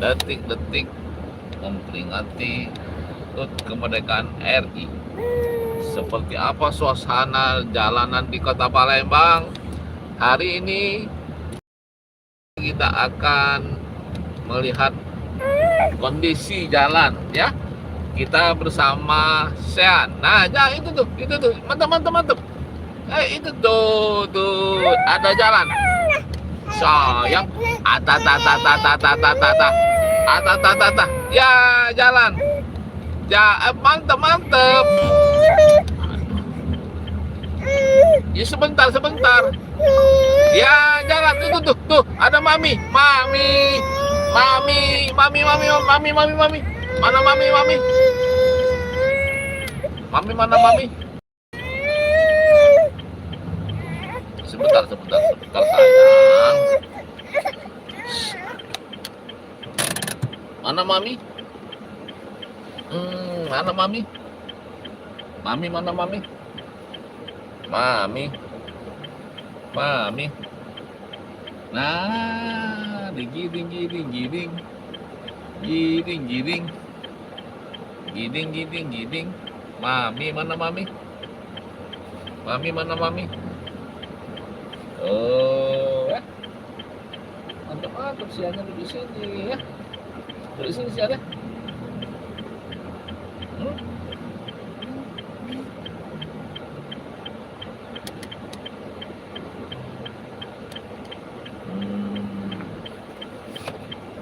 detik-detik memperingati HUT kemerdekaan RI. Seperti apa suasana jalanan di Kota Palembang hari ini? Kita akan melihat kondisi jalan ya. Kita bersama Sean. Nah, ya itu tuh, mantap. Itu tuh ada jalan. Sayang, ya jalan. Ya mantap. Ya sebentar. Ya jalan itu tuh ada mami. Mana mami? Mami mana mami? Sebentar sayang. Mana mami? Mana mami? Mami mana mami? Mami. Nah, giring. Mami mana mami? Mami mana mami? Mantap sih, hanya di sini ya. Di sini sih ada.